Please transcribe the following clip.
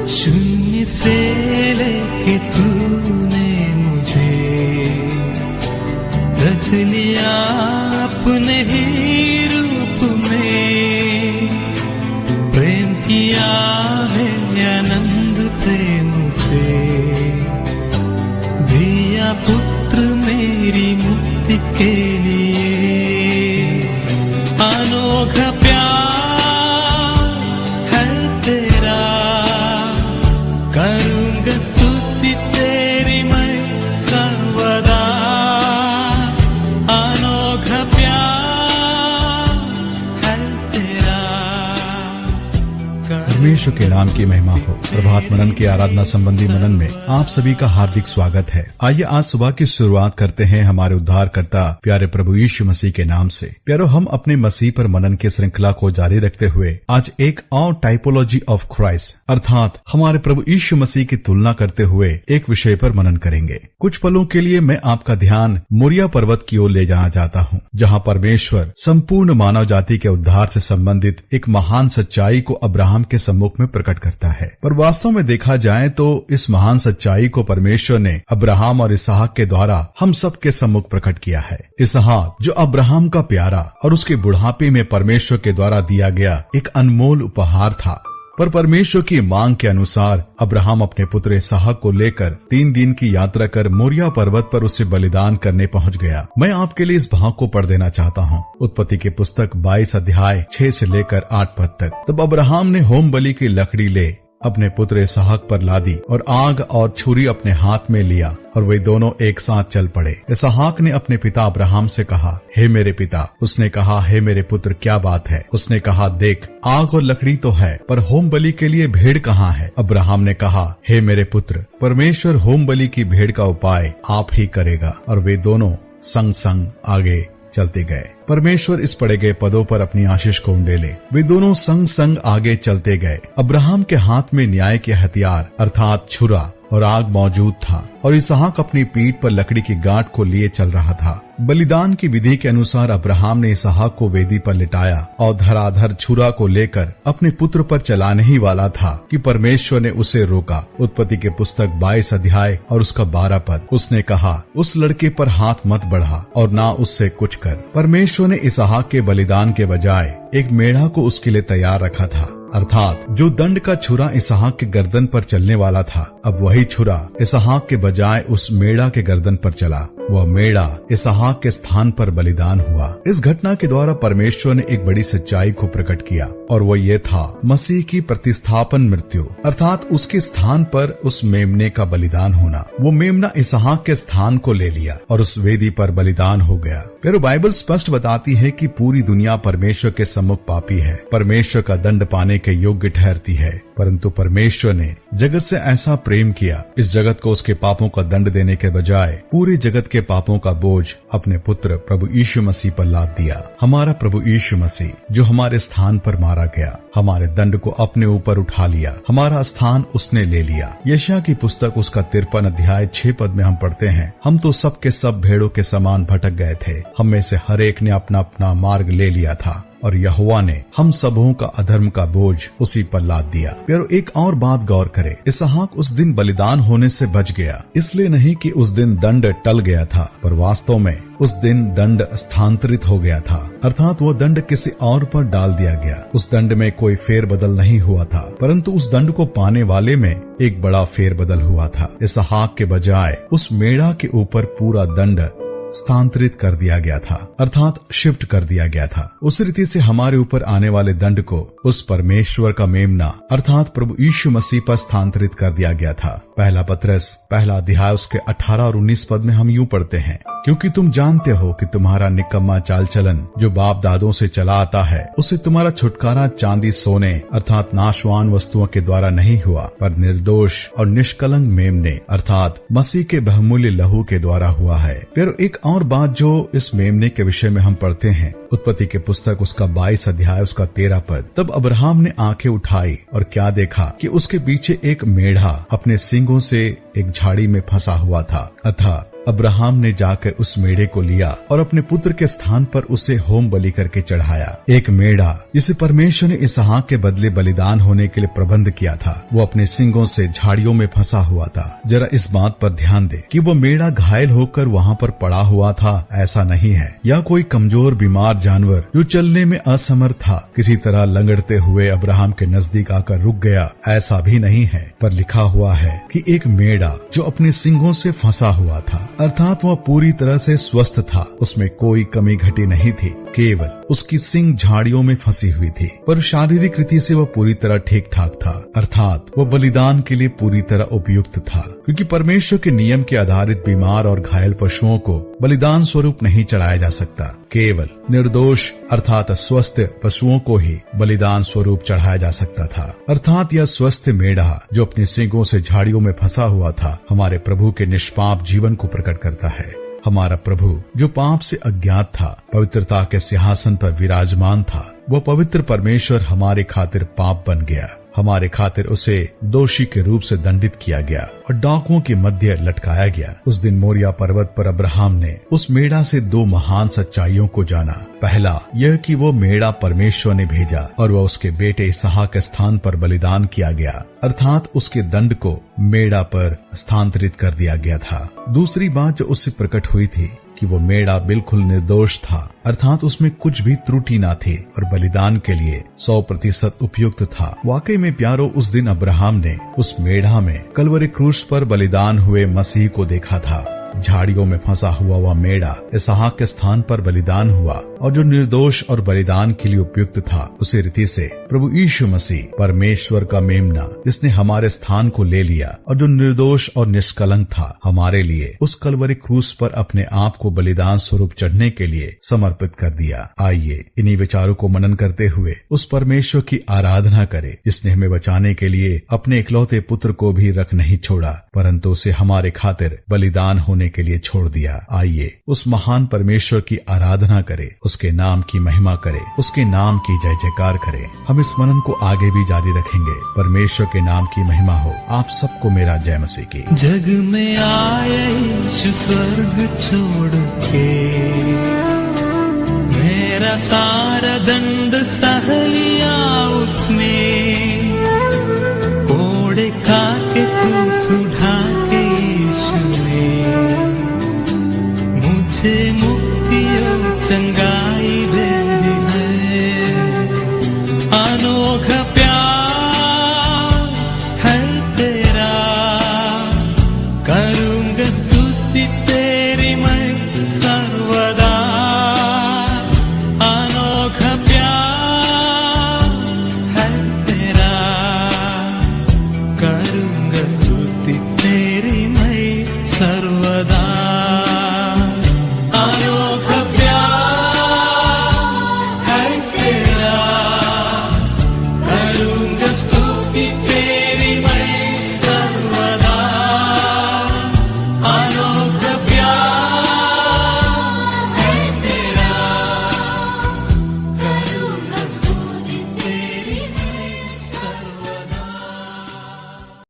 शून्य से लेके तूने मुझे रच लिया अपने ही रूप में। प्रेम किया है आनंद प्रेम से, दिया पुत्र मेरी मुक्ति के लिए। अनोखा प्यार है तेरा, करूंगा स्तुति तेरी मैं सर्वदा। अनोखा प्यार है तेरा। परमेश्वर के नाम की महिमा हो। प्रभात मनन की आराधना संबंधी मनन में आप सभी का हार्दिक स्वागत है। आइए आज सुबह की शुरुआत करते हैं हमारे उद्धारकर्ता प्यारे प्रभु यीशु मसीह के नाम से। प्यारो, हम अपने मसीह पर मनन की श्रृंखला को जारी रखते हुए आज एक और टाइपोलॉजी ऑफ क्राइस्ट अर्थात हमारे प्रभु यीशु मसीह की तुलना करते हुए एक विषय पर मनन करेंगे। कुछ पलों के लिए मैं आपका ध्यान मोरिया पर्वत की ओर ले जाना चाहता हूँ, जहाँ परमेश्वर संपूर्ण मानव जाति के उद्धार से संबंधित एक महान सच्चाई को अब्राहम के सम्मुख में प्रकट करता है। पर वास्तव में देखा जाए तो इस महान सच्चाई को परमेश्वर ने अब्राहम और इसहाक के द्वारा हम सब के सम्मुख प्रकट किया है। इसहाक जो अब्राहम का प्यारा और उसके बुढ़ापे में परमेश्वर के द्वारा दिया गया एक अनमोल उपहार था। पर परमेश्वर की मांग के अनुसार अब्राहम अपने पुत्र इसहाक को लेकर 3 दिन की यात्रा कर मोरिया पर्वत पर उसे बलिदान करने पहुंच गया। मैं आपके लिए इस भाग को पढ़ देना चाहता हूं। उत्पत्ति की पुस्तक 22 अध्याय 6 से लेकर 8 पद तक। तब अब्राहम ने होम बलि की लकड़ी ले अपने पुत्र इसहाक पर लादी और आग और छुरी अपने हाथ में लिया और वे दोनों एक साथ चल पड़े। इसहाक ने अपने पिता अब्राहम से कहा, हे मेरे पिता। उसने कहा, हे मेरे पुत्र, क्या बात है? उसने कहा, देख, आग और लकड़ी तो है, पर होम बलि के लिए भेड़ कहाँ है? अब्राहम ने कहा, हे मेरे पुत्र, परमेश्वर होम बलि की भेड़ का उपाय आप ही करेगा। और वे दोनों संग संग आगे चलते गए। परमेश्वर इस पढ़े गए पदों पर अपनी आशीष को उंडेले। वे दोनों संग संग आगे चलते गए। अब्राहम के हाथ में न्याय के हथियार अर्थात छुरा और आग मौजूद था और इसहाक अपनी पीठ पर लकड़ी की गांठ को लिए चल रहा था। बलिदान की विधि के अनुसार अब्राहम ने इसहाक को वेदी पर लिटाया और धराधर छुरा को लेकर अपने पुत्र पर चलाने ही वाला था कि परमेश्वर ने उसे रोका। उत्पत्ति के पुस्तक 22 अध्याय और उसका 12 पद। उसने कहा, उस लड़के पर हाथ मत बढ़ा और ना उससे कुछ कर। परमेश्वर ने इसहाक के बलिदान के बजाय एक मेढ़ा को उसके लिए तैयार रखा था, अर्थात जो दंड का छुरा इसहाक के गर्दन पर चलने वाला था, अब वही छुरा इसहाक के बजाय उस मेढ़ा के गर्दन पर चला। वह मेढ़ा इसहाक के स्थान पर बलिदान हुआ। इस घटना के द्वारा परमेश्वर ने एक बड़ी सच्चाई को प्रकट किया और वो ये था मसीह की प्रतिस्थापन मृत्यु, अर्थात उसके स्थान पर उस मेमने का बलिदान होना। वो मेमना इसहाक के स्थान को ले लिया और उस वेदी पर बलिदान हो गया। फिर बाइबल स्पष्ट बताती है कि पूरी दुनिया परमेश्वर के सम्मुख पापी है, परमेश्वर का दंड पाने के योग्य ठहरती है। परंतु परमेश्वर ने जगत से ऐसा प्रेम किया, इस जगत को उसके पापों का दंड देने के बजाय पूरे जगत के पापों का बोझ अपने पुत्र प्रभु यीशु मसीह पर लाद दिया। हमारा प्रभु यीशु मसीह जो हमारे स्थान पर मारा गया, हमारे दंड को अपने ऊपर उठा लिया, हमारा स्थान उसने ले लिया। यशायाह की पुस्तक उसका 53 अध्याय 6 पद में हम पढ़ते हैं, हम तो सब के सब भेड़ों के समान भटक गए थे, हम में से हर एक ने अपना अपना मार्ग ले लिया था और यहोवा ने हम सबों का अधर्म का बोझ उसी पर लाद दिया। प्यारो, एक और बात गौर करें, इसहाक उस दिन बलिदान होने से बच गया, इसलिए नहीं कि उस दिन दंड टल गया था, पर वास्तव में उस दिन दंड स्थानांतरित हो गया था, अर्थात वो दंड किसी और पर डाल दिया गया। उस दंड में कोई फेरबदल नहीं हुआ था, परंतु उस दंड को पाने वाले में एक बड़ा फेरबदल हुआ था। इसहाक के बजाय उस मेढ़ा के ऊपर पूरा दंड स्थानांतरित कर दिया गया था, अर्थात शिफ्ट कर दिया गया था। उस रीति से हमारे ऊपर आने वाले दंड को उस परमेश्वर का मेमना अर्थात प्रभु यीशु मसीह पर स्थानांतरित कर दिया गया था। पहला पत्रस 1 अध्याय उसके 18 और 19 पद में हम यूं पढ़ते हैं, क्योंकि तुम जानते हो कि तुम्हारा निकम्मा चाल चलन जो बाप दादों से चला आता है, उससे तुम्हारा छुटकारा चांदी सोने अर्थात नाशवान वस्तुओं के द्वारा नहीं हुआ, पर निर्दोष और निष्कलंक मेमने अर्थात मसीह के बहुमूल्य लहू के द्वारा हुआ है। फिर एक और बात जो इस मेमने के विषय में हम पढ़ते हैं, उत्पत्ति के पुस्तक उसका 22 अध्याय उसका 13 पद। तब अब्राहम ने आंखें उठाई और क्या देखा कि उसके पीछे एक मेढ़ा अपने सींगों से एक झाड़ी में फंसा हुआ था, अतः अब्राहम ने जाकर उस मेढ़े को लिया और अपने पुत्र के स्थान पर उसे होम बलि करके चढ़ाया। एक मेढ़ा जिसे परमेश्वर ने इसहाक के बदले बलिदान होने के लिए प्रबंध किया था, वो अपने सींगों से झाड़ियों में फंसा हुआ था। जरा इस बात पर ध्यान दे कि वो मेढ़ा घायल होकर वहाँ पर पड़ा हुआ था, ऐसा नहीं है, या कोई कमजोर बीमार जानवर जो चलने में असमर्थ था किसी तरह लंगड़ते हुए अब्राहम के नजदीक आकर रुक गया, ऐसा भी नहीं है। पर लिखा हुआ है कि एक मेढ़ा जो अपने सींगों से फंसा हुआ था, अर्थात वह पूरी तरह से स्वस्थ था, उसमें कोई कमी घटी नहीं थी, केवल उसकी सींग झाड़ियों में फंसी हुई थी, पर शारीरिक रीति से वह पूरी तरह ठीक ठाक था, अर्थात वह बलिदान के लिए पूरी तरह उपयुक्त था। क्योंकि परमेश्वर के नियम के आधारित बीमार और घायल पशुओं को बलिदान स्वरूप नहीं चढ़ाया जा सकता, केवल निर्दोष अर्थात स्वस्थ पशुओं को ही बलिदान स्वरूप चढ़ाया जा सकता था। अर्थात यह स्वस्थ मेढ़ा जो अपनी सींगों से झाड़ियों में फंसा हुआ था, हमारे प्रभु के निष्पाप जीवन को प्रकट करता है। हमारा प्रभु जो पाप से अज्ञात था, पवित्रता के सिंहासन पर विराजमान था, वह पवित्र परमेश्वर हमारे खातिर पाप बन गया, हमारे खातिर उसे दोषी के रूप से दंडित किया गया और डाकुओं के मध्य लटकाया गया। उस दिन मोरिया पर्वत पर अब्राहम ने उस मेढ़ा से दो महान सच्चाइयों को जाना। पहला यह कि वो मेढ़ा परमेश्वर ने भेजा और वह उसके बेटे इसहाक के स्थान पर बलिदान किया गया, अर्थात उसके दंड को मेढ़ा पर स्थानांतरित कर दिया गया था। दूसरी बात जो उससे प्रकट हुई थी कि वो मेढ़ा बिल्कुल निर्दोष था, अर्थात उसमें कुछ भी त्रुटि न थी और बलिदान के लिए 100% उपयुक्त था। वाकई में प्यारो, उस दिन अब्राहम ने उस मेढ़ा में कलवरी क्रूस पर बलिदान हुए मसीह को देखा था। झाड़ियों में फंसा हुआ वह मेढ़ा इसहाक के स्थान पर बलिदान हुआ और जो निर्दोष और बलिदान के लिए उपयुक्त था, उसी रीति से प्रभु यीशु मसीह परमेश्वर का मेमना जिसने हमारे स्थान को ले लिया और जो निर्दोष और निष्कलंक था, हमारे लिए उस कलवरी क्रूस पर अपने आप को बलिदान स्वरूप चढ़ने के लिए समर्पित कर दिया। आइए इन्हीं विचारों को मनन करते हुए उस परमेश्वर की आराधना करें जिसने हमें बचाने के लिए अपने इकलौते पुत्र को भी रख नहीं छोड़ा, परंतु उसे हमारे खातिर बलिदान होने के लिए छोड़ दिया। आइए उस महान परमेश्वर की आराधना करें, उसके नाम की महिमा करें, उसके नाम की जय जयकार करें। हम इस मनन को आगे भी जारी रखेंगे। परमेश्वर के नाम की महिमा हो। आप सबको मेरा जय मसीह की। जग में आए यीशु स्वर्ग छोड़ के, मेरा सारा दंड सह लिया उसने, कोड़े खा के क्रूस उठा के यीशु ने मुझे मुक्ति और चंगाई दे दी है। अनोखा प्यार है तेरा, करूंगा स्तुति तेरी मैं सर्वदा। अनोखा प्यार है तेरा, करूंगा स्तुति